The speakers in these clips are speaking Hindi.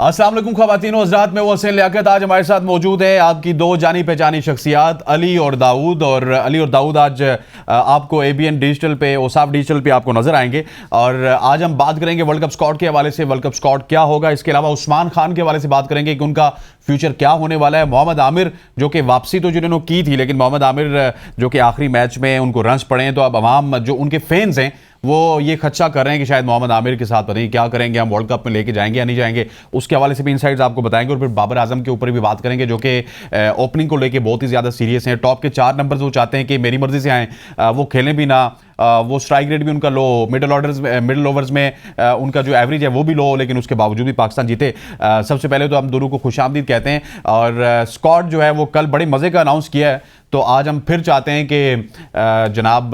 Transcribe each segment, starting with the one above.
अस्सलाम वालेकुम ख़वातीन और हज़रात, मैं हुसैन लियाकत। आज हमारे साथ मौजूद है आपकी दो जानी पहचानी शख्सियात अली और दाऊद। और अली और दाऊद आज आपको ABN डिजिटल पे, ओसाफ डिजिटल पे आपको नजर आएंगे। और आज हम बात करेंगे वर्ल्ड कप स्क्वाड के हवाले से, वर्ल्ड कप स्क्वाड क्या होगा। इसके अलावा उस्मान खान के हवाले से बात करेंगे कि उनका फ्यूचर क्या होने वाला है। मोहम्मद आमिर जो कि वापसी तो जिन्होंने की थी, लेकिन मोहम्मद आमिर जो कि आखिरी मैच में उनको रन्स पड़े हैं, तो अब अवाम जो उनके फैंस हैं वो ये खदशा कर रहे हैं कि शायद मोहम्मद आमिर के साथ पता नहीं क्या करेंगे, हम वर्ल्ड कप में लेके जाएंगे या नहीं जाएंगे। उसके हवाले से भी इनसाइट्स आपको बताएंगे। और फिर बाबर आजम के ऊपर भी बात करेंगे जो कि ओपनिंग को लेके बहुत ही ज़्यादा सीरियस हैं। टॉप के 4 नंबर वो चाहते हैं कि मेरी मर्जी से आएँ, वो खेलें भी ना, वो स्ट्राइक रेट भी उनका लो, मिडल ओवर्स में उनका जो एवरेज है वो भी लो हो, लेकिन उसके बावजूद भी पाकिस्तान जीते। सबसे पहले तो हम दोनों को खुशामदीद कहते हैं। और स्क्वाड जो है वो कल बड़े मज़े का अनाउंस किया है, तो आज हम फिर चाहते हैं कि जनाब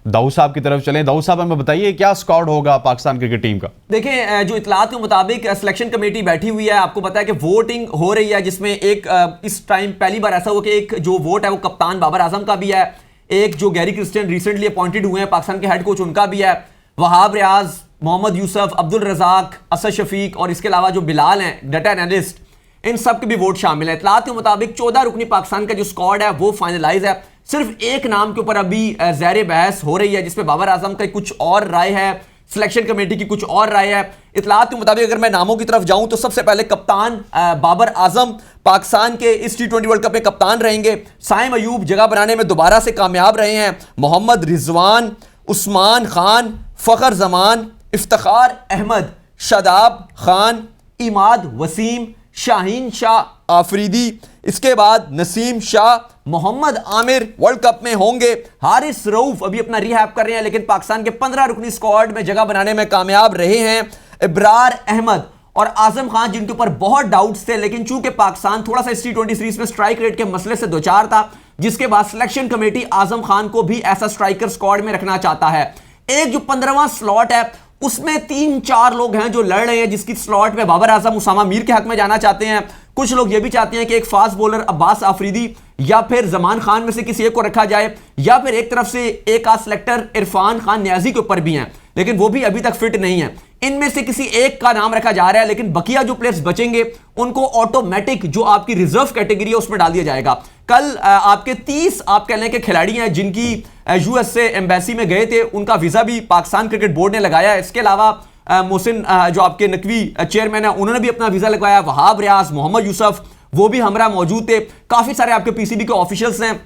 दाऊद साहब की तरफ चलें। दाऊद साहब हमें बताइए क्या स्क्वाड होगा पाकिस्तान क्रिकेट टीम का। देखें, जो इतलात के मुताबिक सिलेक्शन कमेटी बैठी हुई है, आपको पता है कि वोटिंग हो रही है, जिसमें एक इस टाइम पहली बार ऐसा हुआ कि एक जो वोट है वो कप्तान बाबर आजम का भी है, एक जो गैरी क्रिस्टियन रिसेंटली अपॉइंटेड हुए हैं पाकिस्तान के हेड कोच उनका भी है, वहाब रियाज, मोहम्मद यूसुफ, अब्दुल रजाक, असद शफीक और इसके अलावा जो बिलाल हैं डाटा एनालिस्ट, इन सब के भी वोट शामिल है। इतलात के मुताबिक 14 रुकनी पाकिस्तान का जो स्क्वाड है वो फाइनलाइज है। सिर्फ एक नाम के ऊपर अभी ज़ैर बहस हो रही है, जिसमें बाबर आजम का कुछ और राय है, सिलेक्शन कमेटी की कुछ और राय है। इतलात के मुताबिक अगर मैं नामों की तरफ जाऊं तो सबसे पहले कप्तान बाबर आजम पाकिस्तान के इस T20 वर्ल्ड कप में कप्तान रहेंगे। साइम अयूब जगह बनाने में दोबारा से कामयाब रहे हैं। मोहम्मद रिजवान, उस्मान खान, फ़खर जमान, इफ्तिखार अहमद, शादाब खान, इमाद वसीम, शाहीन शाह आफरीदी, इसके बाद नसीम शाह, मोहम्मद आमिर वर्ल्ड कप में होंगे। हारिस रऊफ अभी अपना रिहैब कर रहे हैं, लेकिन पाकिस्तान के 15 रुकनी स्क्वाड में जगह बनाने में कामयाब रहे हैं। इब्रार अहमद और आजम खान जिनके ऊपर बहुत डाउट्स थे, लेकिन चूंकि पाकिस्तान थोड़ा सा इस T20 सीरीज में स्ट्राइक रेट के मसले से दो चार था, जिसके बाद सिलेक्शन कमेटी आजम खान को भी ऐसा स्ट्राइकर स्क्वाड में रखना चाहता है। एक जो 15वां स्लॉट है उसमें 3-4 लोग हैं जो लड़ रहे हैं, जिसकी स्लॉट में बाबर आजम उसामा मीर के हक में जाना चाहते हैं। कुछ लोग ये भी चाहते हैं कि एक फास्ट बॉलर अब्बास आफरीदी या फिर जमान खान में से किसी एक को रखा जाए, या फिर एक तरफ से एक आध सेलेक्टर इरफान खान न्याजी के ऊपर भी हैं, लेकिन वो भी अभी तक फिट नहीं है। इनमें से किसी एक का नाम रखा जा रहा है, लेकिन बकिया जो प्लेयर्स बचेंगे उनको ऑटोमेटिक जो आपकी रिजर्व कैटेगरी है उसमें डाल दिया जाएगा। कल आपके 30 आप कह लें कि खिलाड़ी हैं जिनकी US से एम्बेसी में गए थे, उनका वीजा भी पाकिस्तान क्रिकेट बोर्ड ने लगाया। इसके अलावा मोहसिन जो आपके नकवी चेयरमैन है, उन्होंने भी अपना वीजा लगवाया। वहाब रियाज, मोहम्मद यूसुफ वो भी हमरा मौजूद थे। काफी सारे आपके PCB के ऑफिशियल्स हैं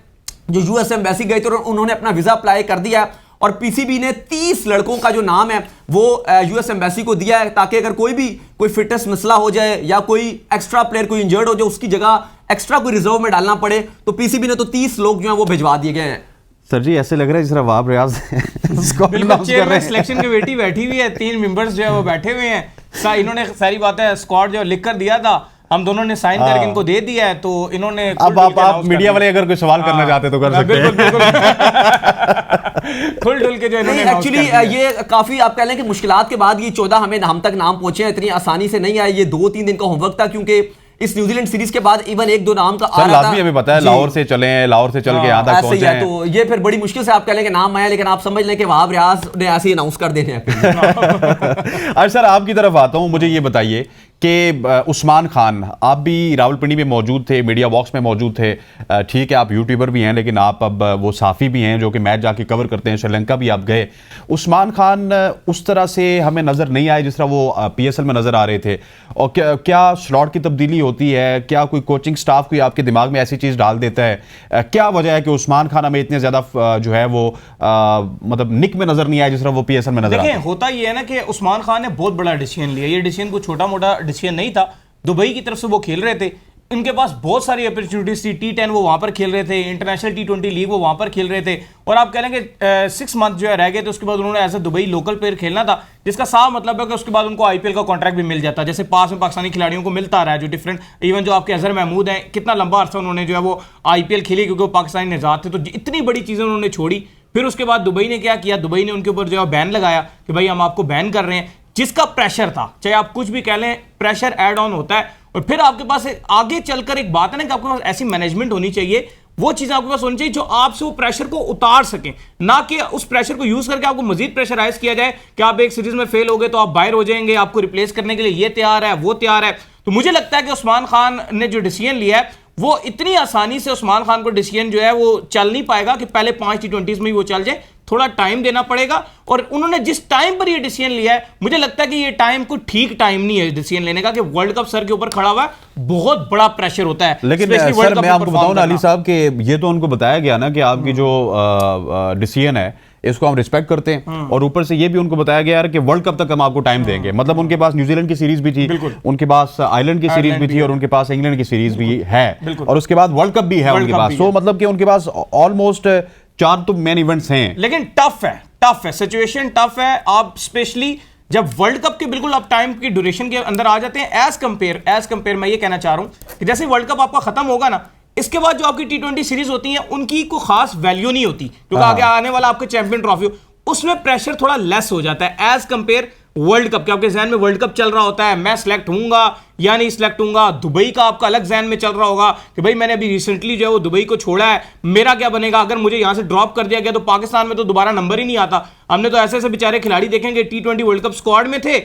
जो US एम्बेसी गए थे और उन्होंने अपना वीजा अप्लाई कर दिया। और PCB ने 30 लड़कों का जो नाम है वो US एम्बेसी को दिया है, ताकि अगर कोई फिटनेस मसला हो जाए या कोई एक्स्ट्रा प्लेयर कोई इंजर्ड हो जाए, उसकी जगह एक्स्ट्रा कोई रिजर्व में डालना पड़े, तो PCB ने तो 30 लोग जो हैं वो भिजवा दिए गए हैं। सर जी ऐसे लग रहा है जिस तरह वहाब रियाज सिलेक्शन कमेटी बैठी हुई है, 3 मेंबर्स जो है वो बैठे हुए हैं। इन्होंने सारी बातें स्क्वाड जो लिख कर दिया था, हम दोनों ने साइन करके इनको दे दिया है, तो इन्होंने अब आप मीडिया वाले अगर कोई सवाल करना चाहते तो कर सकते हैं। खुल डुल के जो इन्होंने एक्चुअली ये काफी आप कह लें कि मुश्किलात के बाद ये 14 हम तक नाम पहुंचे हैं, इतनी आसानी से नहीं आए। ये 2-3 दिन का होमवर्क था, क्योंकि इस न्यूजीलैंड सीरीज के बाद इवन 1-2 नाम का आ रहा था। हमें पता है लाहौर से चले हैं, लाहौर से चल के यहाँ तक पहुंचे हैं, तो ये फिर बड़ी मुश्किल से आप कह लें कि नाम आया, लेकिन आप समझ लें कि वहाब रियाज ने ऐसे ही अनाउंस कर देने हैं। आज सर आपकी तरफ आता हूँ, मुझे ये बताइए कि उस्मान खान, आप भी रावलपिंडी में मौजूद थे, मीडिया बॉक्स में मौजूद थे, ठीक है आप यूट्यूबर भी हैं, लेकिन आप अब वो साफ़ी भी हैं जो कि मैच जाके कवर करते हैं। श्रीलंका भी आप गए। उस्मान खान उस तरह से हमें नज़र नहीं आए जिस तरह वो PSL में नज़र आ रहे थे। और क्या स्लॉट की तब्दीली होती है? क्या कोई कोचिंग स्टाफ कोई आपके दिमाग में ऐसी चीज़ डाल देता है? क्या वजह है कि उस्मान खान हमें इतने ज़्यादा जो है वो मतलब निक में नज़र नहीं आया जिस तरह वो PSL में नजर आया? होता ये है ना कि उस्मान खान ने बहुत बड़ा डिसीजन लिया। ये डिसीजन को छोटा मोटा डिसीजन नहीं था। दुबई की तरफ से वो खेल रहे थे, इनके पास बहुत सारी अपॉर्चुनिटीज थी। T10 वो वहां पर खेल रहे थे, इंटरनेशनल T20 लीग वो वहां पर खेल रहे थे, और आप कह लेंगे 6 मंथ जो है रह गए थे, उसके बाद उन्होंने as a Dubai local player खेलना था, जिसका साफ मतलब है कि उसके बाद उनको IPL का कॉन्ट्रैक्ट भी मिल जाता, जैसे पास में पाकिस्तानी खिलाड़ियों को मिलता रहा है जो डिफरेंट। इवन जो आपके अजहर महमूद हैं, कितना लंबा अर्सा उन्होंने जो है वो IPL खेली, क्योंकि वो पाकिस्तानी निजात थे, तो इतनी बड़ी चीजें उन्होंने छोड़ी। फिर उसके बाद दुबई ने क्या किया, दुबई ने उनके ऊपर जो है बैन लगाया कि भाई हम आपको बैन कर रहे हैं, जिसका प्रेशर था, चाहे आप कुछ भी कह लें, प्रेशर ऐड ऑन होता है। और फिर आपके पास आगे चलकर एक बात है ना कि आपके पास ऐसी मैनेजमेंट होनी चाहिए, वो चीजें आपके पास होनी चाहिए जो आपसे वो प्रेशर को उतार सकें, ना कि उस प्रेशर को यूज करके आपको मजीद प्रेशराइज किया जाए कि आप एक सीरीज में फेल हो गए तो आप बाहर हो जाएंगे, आपको रिप्लेस करने के लिए ये तैयार है वो तैयार है। तो मुझे लगता है कि उस्मान खान ने जो डिसीजन लिया है वो इतनी आसानी से उस्मान खान को डिसीजन जो है वो चल नहीं पाएगा कि पहले 5 T20s में ही वो चल जाए, थोड़ा टाइम देना पड़ेगा। और उन्होंने जिस टाइम पर ये डिसीजन लिया है, मुझे लगता है कि ये टाइम को ठीक टाइम नहीं है डिसीजन लेने का, कि वर्ल्ड कप सर के ऊपर खड़ा हुआ है, बहुत बड़ा प्रेशर होता है। लेकिन सर मैं आपको बताऊं ना अली साहब कि ये तो उनको बताया गया ना कि आपकी जो डिसीजन है इसको हम रिस्पेक्ट करते हैं, और ऊपर से ये भी उनको बताया गया यार कि वर्ल्ड कप तक हम आपको टाइम देंगे। मतलब उनके पास न्यूजीलैंड की सीरीज भी थी, उनके पास आयरलैंड की सीरीज भी थी, और उनके पास इंग्लैंड की सीरीज भी है, और उसके बाद वर्ल्ड कप भी है उनके पास। तो मतलब कि उनके पास ऑलमोस्ट 4 तो मेन इवेंट्स हैं। लेकिन टफ है सिचुएशन, टफ है। आप स्पेशली जब वर्ल्ड कप के बिल्कुल आप टाइम की ड्यूरेशन के अंदर आ जाते हैं, एज कंपेयर मैं ये कहना चाह रहा हूं कि जैसे वर्ल्ड कप आपका खत्म होगा ना, इसके बाद जो आपकी T20 सीरीज होती हैं उनकी कोई खास वैल्यू नहीं होती, क्योंकि आगे आने वाला आपके चैंपियन ट्रॉफी उसमें प्रेशर थोड़ा लेस हो जाता है एज कंपेयर वर्ल्ड कप के। आपके जहन में वर्ल्ड कप चल रहा होता है, मैं सिलेक्ट होऊंगा या नहीं सिलेक्ट होऊंगा। दुबई का आपका अलग जहन में चल रहा होगा कि भाई मैंने अभी रिसेंटली जो है वो दुबई को छोड़ा है, मेरा क्या बनेगा अगर मुझे यहां से ड्रॉप कर दिया गया, तो पाकिस्तान में तो दोबारा नंबर ही नहीं आता। हमने तो ऐसे ऐसे बेचारे खिलाड़ी देखेंगे T20 वर्ल्ड कप स्क्वाड में थे,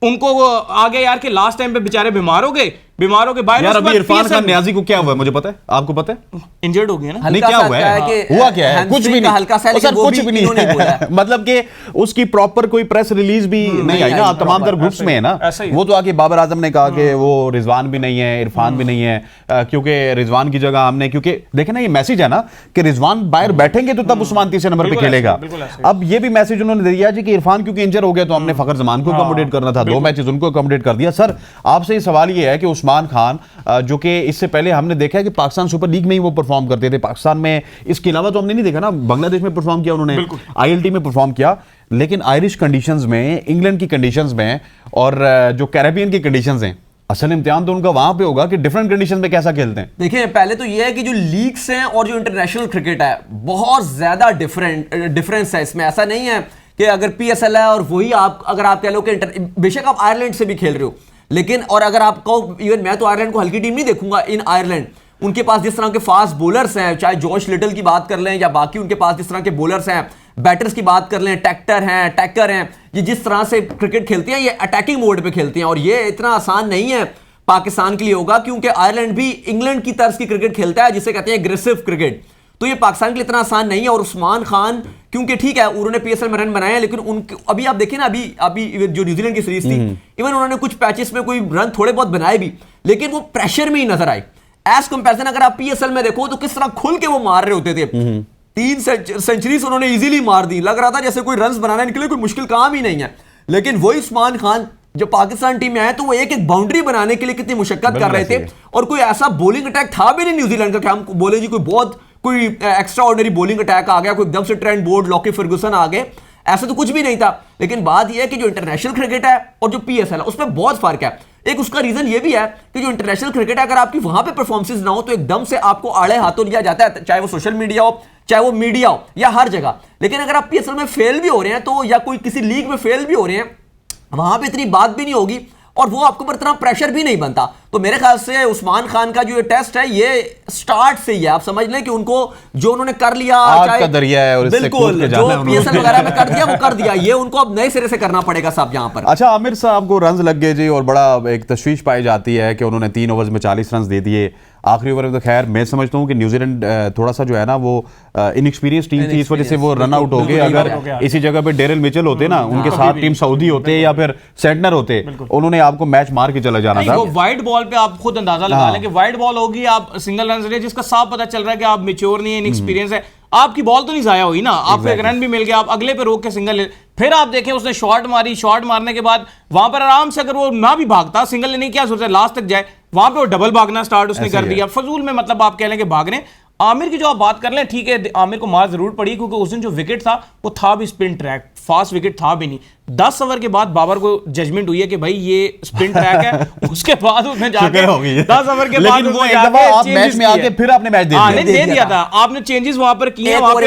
उनको वो आगे यार के लास्ट टाइम पे बेचारे बीमार हो गए बाहर। यार अभी इरफान खान नियाजी को क्या हुआ है मुझे पता है, आपको पता है? इंजर्ड हो गया ना। नहीं क्या हुआ है, हुआ क्या है? कुछ भी नहीं, हल्का सा, सर कुछ भी नहीं है। मतलब कि उसकी प्रॉपर कोई प्रेस रिलीज भी नहीं आई ना, आप तमाम तर ग्रुप्स में है ना। वो तो आके बाबर आजम ने कहा कि वो रिजवान भी नहीं है, इरफान भी नहीं है, क्योंकि रिजवान की जगह हमने, क्योंकि देखे ना ये मैसेज है ना कि रिजवान बाहर बैठेंगे तो तब उस्मान तीसरे नंबर पे खेलेगा। अब ये भी मैसेज उन्होंने दिया जी कि इरफान क्योंकि इंजर हो गया तो हमने फखर जमान को अकोमोडेट करना था, 2 मैचेस उनको अकोमोडेट कर दिया। सर आपसे ये सवाल ये है कि उस्मान खान जो कि इससे पहले हमने देखा है कि पाकिस्तान सुपर लीग में ही वो परफॉर्म करते थे, पाकिस्तान में इसके अलावा तो हमने नहीं देखा ना। बांग्लादेश में परफॉर्म किया उन्होंने, ILT में परफॉर्म किया, लेकिन आयरिश कंडीशंस में, इंग्लैंड की कंडीशंस में, और जो कैरेबियन की कंडीशंस हैं, असल इम्तिहान तो उनका वहां पे होगा कि डिफरेंट कंडीशन में कैसा खेलते हैं। देखिए पहले तो ये है कि जो लीग्स हैं और जो इंटरनेशनल क्रिकेट है बहुत ज्यादा डिफरेंस है इसमें। ऐसा नहीं है कि अगर PSL है और वही आप अगर आप कह लो कि बेशक आप आयरलैंड से भी खेल रहे हो, लेकिन और अगर आप कहो इवन मैं तो आयरलैंड को हल्की टीम नहीं देखूंगा इन आयरलैंड, उनके पास जिस तरह के फास्ट बॉलर्स हैं, चाहे जॉश लिटल की बात कर लें या बाकी उनके पास जिस तरह के बॉलर्स हैं, बैटर्स की बात कर लें, टैकर हैं, ये जिस तरह से क्रिकेट खेलते हैं ये अटैकिंग मोड पे खेलते हैं, और ये इतना आसान नहीं है पाकिस्तान के लिए होगा, क्योंकि आयरलैंड भी इंग्लैंड की तर्ज की क्रिकेट खेलता है जिसे कहते हैं एग्रेसिव क्रिकेट। तो ये पाकिस्तान के लिए इतना आसान नहीं है। और उस्मान खान क्योंकि ठीक है उन्होंने PSL में रन बनाए हैं, लेकिन उनके अभी आप देखिए ना, अभी जो न्यूजीलैंड की सीरीज थी, इवन उन्होंने कुछ पैचेस में कोई रन थोड़े बहुत बनाए भी, लेकिन वो प्रेशर में ही नजर आए। एज कंपैरिजन अगर आप PSL में देखो तो किस तरह खुल के वो मार रहे होते थे, 3 सेंचुरीज उन्होंने इजीली मार दी, लग रहा था जैसे कोई रन बनाने के लिए कोई मुश्किल काम ही नहीं है। लेकिन वही उस्मान खान जब पाकिस्तान टीम में आए तो वो एक एक बाउंड्री बनाने के लिए कितनी मुशक्कत कर रहे थे, और कोई ऐसा बॉलिंग अटैक था भी नहीं न्यूजीलैंड का कि हम बोले जी कोई एक्स्ट्रा ऑर्डिनरी बॉलिंग अटैक आ गया, कोई एकदम से ट्रेंट बोल्ट, लॉकी फर्गुसन आ गए, ऐसा तो कुछ भी नहीं था। लेकिन बात यह है कि जो इंटरनेशनल क्रिकेट है और जो PSL है उसमें बहुत फर्क है। एक उसका रीजन ये भी है कि जो इंटरनेशनल क्रिकेट है अगर आपकी वहां पे परफॉर्मेंसेस ना हो तो एकदम से आपको आड़े हाथों लिया जाता है, चाहे वो सोशल मीडिया हो, चाहे वो मीडिया हो, या हर जगह। लेकिन अगर आप PSL में फेल भी हो रहे हैं तो, या कोई किसी लीग में फेल भी हो रहे हैं, वहां पे इतनी बात भी नहीं होगी और वो आपके ऊपर इतना प्रेशर भी नहीं बनता। तो मेरे ख्याल से उस्मान खान का जो ये टेस्ट है ये स्टार्ट से ही है, आप समझ लें कि उनको जो उन्होंने कर लिया, चाहे का दरिया है और बिल्कुल जो PSL वगैरह में कर दिया वो कर दिया, ये उनको अब नए सिरे से करना पड़ेगा साहब यहाँ पर। अच्छा आमिर साहब को रन लग गए जी, और बड़ा एक तशवीश पाई जाती है कि उन्होंने 3 ओवर्स में 40 रन दे दिए आखिरी ओवर में। तो खैर मैं समझता हूं कि न्यूजीलैंड थोड़ा सा जो है ना वो इनएक्सपीरियंस टीम थी, इस वजह से वो रन आउट हो गए। अगर इसी जगह पे डेरिल मिचेल होते ना, उनके साथ टीम सऊदी होते या फिर सेंटनर होते, उन्होंने आपको मैच मार के चला जाना था। वाइड बॉल पे आप खुद अंदाजा लगा लें कि वाइड बॉल होगी, आप सिंगल रन रेट, जिसका साफ पता चल रहा है कि आप मैच्योर नहीं है, इनएक्सपीरियंस है, आपकी बॉल तो नहीं जाया हुई ना, आपको एक रन भी मिल गया, आप अगले पे रोक के सिंगल ले। फिर आप देखें उसने शॉट मारी, शॉट मारने के बाद वहां पर आराम से अगर वो ना भी भागता, सिंगल लेने की क्या सोचता है, लास्ट तक जाए, वहां पे वो डबल भागना स्टार्ट उसने कर दिया फजूल में। मतलब आप कह लें कि भागने। आमिर की जो आप बात कर लें, ठीक है आमिर को मार जरूर पड़ी क्योंकि उस दिन जो विकेट था वो था भी स्पिन ट्रैक, फास्ट विकेट था भी नहीं। 10 ओवर के बाद बाबर को जजमेंट हुई है कि भाई ये स्पिन ट्रैक है, उसके बाद उसने जाके 10 ओवर के बाद वो आप मैच में आके फिर आपने मैच दे दिया था, आपने चेंजेस वहां पर किए, वहां पे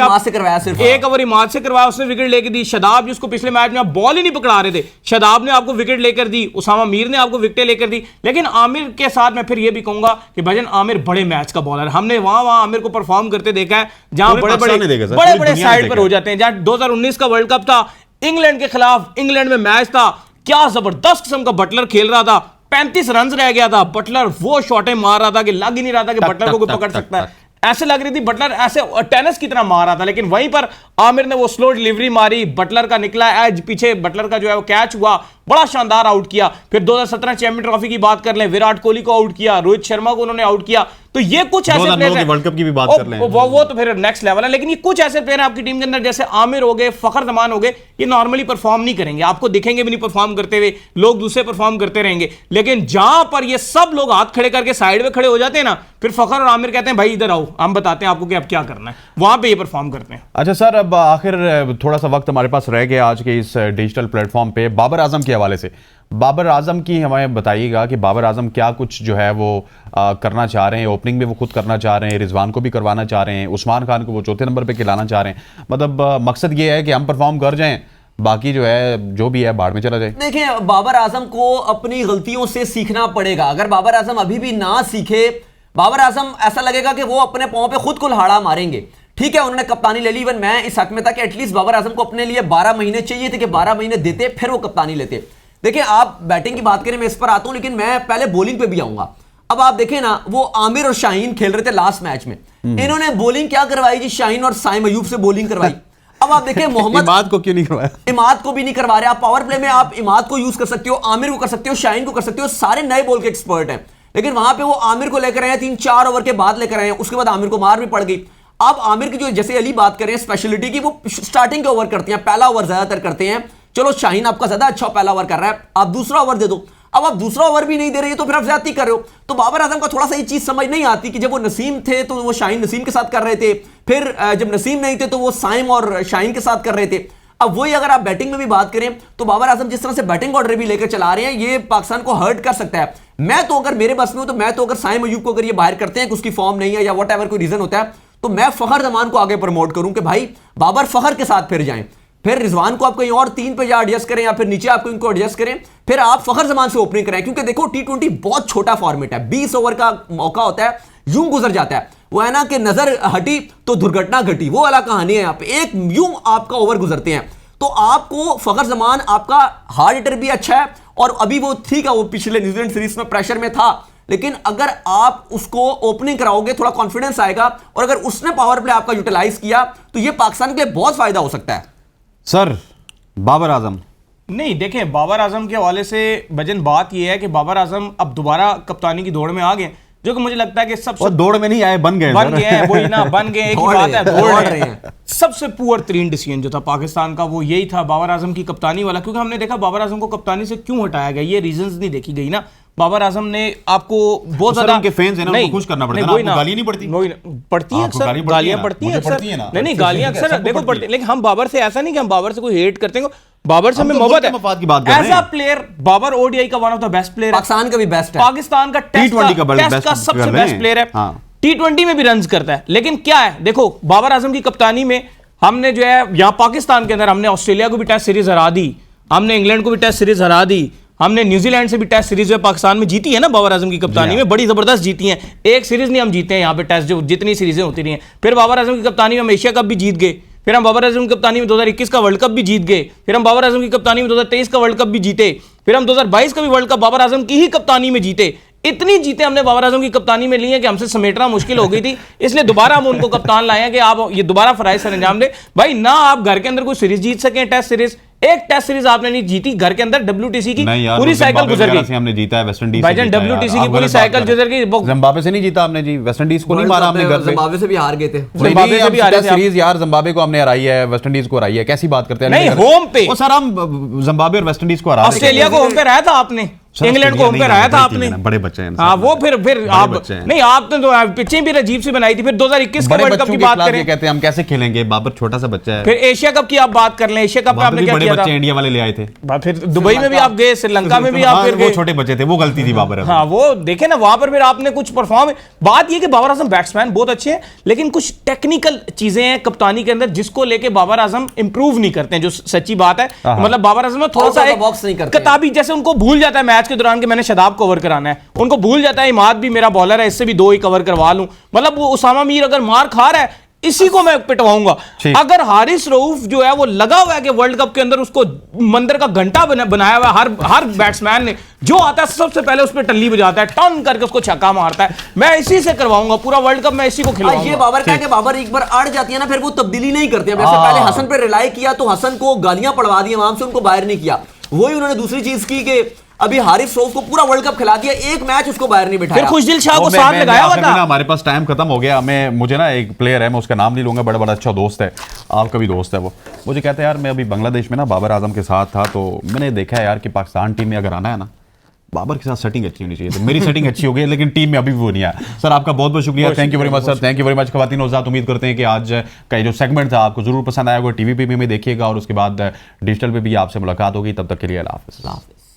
एक ओवर इमाद से करवाया, उसने विकेट लेकर दी। शदाब जिसको पिछले मैच में आप बॉल ही नहीं पकड़ा रहे थे, शदाब ने आपको विकेट लेकर दी, उसामा मीर ने आपको विकेट लेकर दी। लेकिन आमिर के साथ मैं फिर ये भी कहूंगा कि भजन आमिर बड़े मैच का बॉलर, हमने वहां आमिर प्लेयर को परफॉर्म करते देखा है जहां पूरे बड़े पाकिस्तान ने देखा सर, बड़े पूरी बड़े दुनिया ने साइड पर देखा हो जाते हैं। जहां 2019 का वर्ल्ड कप था इंग्लैंड के खिलाफ, इंग्लैंड में मैच था, क्या जबरदस्त किस्म का बटलर खेल रहा था, 35 रन रह गया था, बटलर वो शॉटें मार रहा था कि लग ही नहीं रहा था कि बटलर को कोई पकड़ सकता है। ऐसे लग रही थी बटलर ऐसे टेनिस की तरह मार रहा था, लेकिन वहीं पर आमिर ने वो स्लो डिलीवरी मारी, बटलर का निकला एज, पीछे बटलर का जो है वो कैच हुआ, बड़ा शानदार आउट किया। फिर 2017 चैंपियन ट्रॉफी की बात कर लें, विराट कोहली को आउट किया, रोहित शर्मा को उन्होंने आउट किया। तो ये कुछ ऐसे प्लेयर हैं, वर्ल्ड कप की भी बात कर लें, वो तो फिर नेक्स्ट लेवल है। लेकिन ये कुछ ऐसे प्लेयर हैं आपकी टीम के अंदर, जैसे आमिर हो गए, फखर जमान हो गए, ये नॉर्मली परफॉर्म नहीं करेंगे, आपको दिखेंगे भी नहीं परफॉर्म करते हुए, लोग दूसरे परफॉर्म करते रहेंगे। लेकिन जहां पर ये सब लोग हाथ खड़े करके साइड में खड़े हो जाते हैं ना, फिर फखर और आमिर कहते हैं भाई इधर आओ, हम बताते हैं आपको कि अब क्या करना है, वहां पे ये परफॉर्म करते हैं। अच्छा सर, अब आखिर थोड़ा सा वक्त हमारे पास रह गया आज के इस डिजिटल प्लेटफॉर्म पे, बाबर आजम के हवाले से, बाबर आजम की हमें बताइएगा कि बाबर आजम क्या कुछ जो है वो करना चाह रहे हैं। ओपनिंग में वो खुद करना चाह रहे हैं, रिजवान को भी करवाना चाह रहे हैं, उस्मान खान को वो चौथे नंबर पे खिलाना चाह रहे हैं। मतलब मकसद ये है कि हम परफॉर्म कर जाएं, बाकी जो है जो भी है बाढ़ में चला जाए। देखिए, बाबर आजम को अपनी गलतियों से सीखना पड़ेगा। अगर बाबर आजम अभी भी ना सीखे, बाबर आजम ऐसा लगेगा कि वो अपने पांव पे खुद कुल्हाड़ा मारेंगे। ठीक है, उन्होंने कप्तानी ले ली, इवन मैं इस हक में था कि एटलीस्ट बाबर आजम को अपने लिए 12 महीने चाहिए थे कि 12 महीने देते फिर वो कप्तानी लेते। देखिए, आप बैटिंग की बात करें, मैं इस पर आता हूं, लेकिन मैं पहले बॉलिंग पे भी आऊंगा। अब आप देखें ना, वो आमिर और शाहीन खेल रहे थे लास्ट मैच में, इन्होंने बॉलिंग क्या करवाई जी, शाहीन और साइम अयूब से बॉलिंग करवाई। अब आप देखें मोहम्मद इमाद को क्यों नहीं करवाया? इमाद को भी नहीं करवा रहे आप। पावर प्ले में आप इमाद को यूज कर सकते हो, आमिर को कर सकते हो, शाहीन को कर सकते हो, सारे नए बॉल के एक्सपर्ट हैं। लेकिन वहां पे वो आमिर को लेकर आए, 3-4 ओवर के बाद लेकर आए, उसके बाद आमिर को मार भी पड़ गई। अब आमिर की जो, जैसे अली बात करें स्पेशलिटी की, वो स्टार्टिंग के ओवर करते हैं, पहला ओवर ज्यादातर करते हैं। चलो शाहीन आपका ज्यादा अच्छा पहला ओवर कर रहा है, आप दूसरा ओवर दे दो। अब आप दूसरा ओवर भी नहीं दे रहे, तो फिर आप ज्यादती कर रहे हो। तो बाबर आजम का थोड़ा सा ये चीज समझ नहीं आती कि जब वो नसीम थे तो वो शाहीन नसीम के साथ कर रहे थे, फिर जब नसीम नहीं थे तो वो साइम और शाहीन के साथ कर रहे थे। अब वही अगर आप बैटिंग में भी बात करें तो बाबर आजम जिस तरह से बैटिंग ऑर्डर भी लेकर चला रहे हैं, ये पाकिस्तान को हर्ट कर सकता है। मैं तो अगर मेरे बस में हूं तो मैं तो अगर साइम अयूब को अगर ये बाहर करते हैं कि उसकी फॉर्म नहीं है या वट एवर कोई रीजन होता है, तो मैं फखर जमान को आगे प्रमोट करूं कि भाई बाबर फखर के साथ फिर जाएं, फिर रिजवान को आप कहीं और 3 पे जा एडजस्ट करें या फिर नीचे आपको इनको एडजस्ट करें, फिर आप फखर जमान से ओपनिंग करें। क्योंकि देखो T20 बहुत छोटा फॉर्मेट है, 20 ओवर का मौका होता है, यूं गुजर जाता है। वो है ना कि नजर हटी तो दुर्घटना घटी, वो वाला कहानी है। यहाँ पे एक यूं आपका ओवर गुजरते हैं, तो आपको फखर जमान आपका हार्ड हिटर भी अच्छा है, और अभी वो ठीक है, वो पिछले न्यूजीलैंड सीरीज में प्रेशर में था, लेकिन अगर आप उसको ओपनिंग कराओगे थोड़ा कॉन्फिडेंस आएगा, और अगर उसने पावर प्ले आपका यूटिलाइज किया तो ये पाकिस्तान के लिए बहुत फायदा हो सकता है। सर, बाबर आजम नहीं, देखें, बाबर आजम के हवाले से भजन बात यह है कि बाबर आजम अब दोबारा कप्तानी की दौड़ में आ गए, जो कि मुझे लगता है कि सबसे दौड़ में नहीं आए, बन गए हैं, वही ना, बन गए, एक ही बात है, दौड़ रहे हैं। सबसे पुअर तरीन डिसीजन जो था पाकिस्तान का वो यही था, बाबर आजम की कप्तानी वाला। क्योंकि हमने देखा बाबर आजम को कप्तानी से क्यों हटाया गया, ये रीजंस नहीं देखी गई ना। बाबर आजम ने आपको बहुत ज्यादा उनके फैंस हैं ना, उनको खुश करना पड़ता है ना, आपको गाली नहीं पड़ती? पड़ती है अक्सर, गालियां पड़ती हैं अक्सर, नहीं गालियां अक्सर देखो पड़ती है, लेकिन हम बाबर से ऐसा नहीं कि हम बाबर से कोई हेट करते हैं, बाबर से हमें मोहब्बत है। As a player Babar ODI का one of the best player है, पाकिस्तान का भी बेस्ट है, पाकिस्तान का टेस्ट का सबसे बेस्ट प्लेयर है, T20 में भी रन करता है। लेकिन क्या है, देखो बाबर आजम की कप्तानी में हमने जो है यहाँ पाकिस्तान के अंदर हमने ऑस्ट्रेलिया को भी टेस्ट सीरीज हरा दी, हमने इंग्लैंड को भी टेस्ट सीरीज हरा दी, हमने न्यूजीलैंड से भी टेस्ट सीरीज में पाकिस्तान में जीती है ना, बाबर आजम की कप्तानी में बड़ी जबरदस्त जीती हैं। एक सीरीज नहीं हम जीते हैं यहाँ पे टेस्ट, जो जितनी सीरीजें होती रही हैं। फिर बाबर आजम की कप्तानी में हम एशिया कप भी जीत गए, फिर हम बाबर आजम की कप्तानी में 2021 का वर्ल्ड कप भी जीत गए, फिर हम बाबर आजम की कप्तानी में 2023 का वर्ल्ड कप भी जीते, फिर हम 2022 का भी वर्ल्ड कप बाबर आजम की ही कप्तानी में जीते। इतनी जीते हमने बाबर आजम की कप्तानी में ली है कि हमसे समेटना मुश्किल हो गई थी, इसलिए दोबारा हम उनको कप्तान लाए हैं कि आप ये दोबारा फराइज सर अंजाम दे। भाई ना आप घर के अंदर कोई सीरीज जीत सकें, टेस्ट सीरीज, एक टेस्ट सीरीज आपने नहीं जीती घर के अंदर, WTC की पूरी साइकिल गुजर गई। हमने जीता है वेस्ट इंडीज, भाईजान WTC की पूरी साइकिल गुजर गई। जिम्बाब्वे से नहीं जीता हमने जी, वेस्ट इंडीज को नहीं मारा हमने घर पे, जिम्बाब्वे से भी हार गए थे, जिम्बाब्वे से भी हारे थे सीरीज यार, जिम्बाब्वे को हमने हराई है, वेस्ट इंडीज को हराई है, कैसी बात करते हैं? नहीं, होम पे सर हम जिम्बाब्वे और वेस्ट इंडीज को हरा, ऑस्ट्रेलिया को होम पे हराया था आपने, इंग्लैंड को होम पे हराया था आपने, बड़े बच्चे हैं। हाँ, वो फिर आप नहीं, आपने तो पिचें भी अजीब सी बनाई थी। फिर 2021 के वर्ल्ड कप की बात करें, कहते हैं हम कैसे खेलेंगे, बाबर छोटा सा बच्चा है। फिर एशिया कप की आप बात कर लें, एशिया कप में आपने क्या किया था? इंडिया वाले ले आए थे, फिर दुबई में भी आप गए, श्रीलंका में भी आप फिर गए, छोटे बच्चे थे, वो गलती थी बाबर। हाँ, वो देखे ना, वहां पर फिर आपने कुछ परफॉर्म। बात ये कि बाबर आजम बैट्समैन बहुत अच्छे हैं, लेकिन कुछ टेक्निकल चीजें हैं कप्तानी के अंदर जिसको लेके बाबर आजम इंप्रूव नहीं करते हैं, जो सच्ची बात है। मतलब बाबर आजम थोड़ा सा बॉक्स नहीं करते, किताबी जैसे उनको भूल जाता है मैच मैच के दौरान कि मैंने शदाब कवर कराना है, उनको भूल जाता है इमाद भी मेरा बॉलर है, इससे भी 2 ही कवर करवा लूं। मतलब वो उसामा मीर अगर मार खा रहा है, इसी को मैं पिटवाऊंगा। ठीक। अगर हारिस रऊफ जो है वो लगा हुआ है कि वर्ल्ड कप के अंदर उसको मंदिर का घंटा बनाया हुआ है, हर बैट्समैन ने जो आता है सबसे पहले उस पर टल्ली बजाता है, टर्न करके उसको छक्का मारता है, मैं इसी से करवाऊंगा पूरा वर्ल्ड कप, मैं इसी को खिलाऊंगा। ये बाबर का है कि बाबर एक बार अड़ जाती है ना, फिर वो तब्दीली नहीं करते। वैसे पहले हसन पे रिलाई किया तो हसन को गालियां पड़वा दी, वहां से उनको बाहर नहीं किया। वही उन्होंने दूसरी चीज की कि अभी हारिस रऊफ को पूरा वर्ल्ड कप खिला दिया, एक मैच उसको बाहर नहीं बिठाया। फिर खुशदिल शाह वो को साथ लगाया हुआ था। हमारे पास टाइम खत्म हो गया। मुझे ना एक प्लेयर है, मैं उसका नाम नहीं लूंगा, बड़ा बड़ा अच्छा दोस्त है, आपका भी दोस्त है वो। मुझे कहता है यार मैं अभी बांग्लादेश में ना बाबर आजम के साथ था, तो मैंने देखा है यार कि पाकिस्तान टीम में अगर आना है ना, बाबर के साथ सेटिंग अच्छी होनी चाहिए। तो मेरी सेटिंग अच्छी हो गई, लेकिन टीम में अभी भी वो नहीं आया। सर आपका बहुत बहुत शुक्रिया, thank you very much sir, thank you very much. ख़वातीन और हज़रात, उम्मीद करते हैं कि आज का ये जो सेगमेंट था आपको जरूर पसंद आया होगा। टीवी पे भी हमें देखिएगा और उसके बाद डिजिटल पे भी आपसे मुलाकात होगी। तब तक के लिए अल्लाह हाफ़िज़।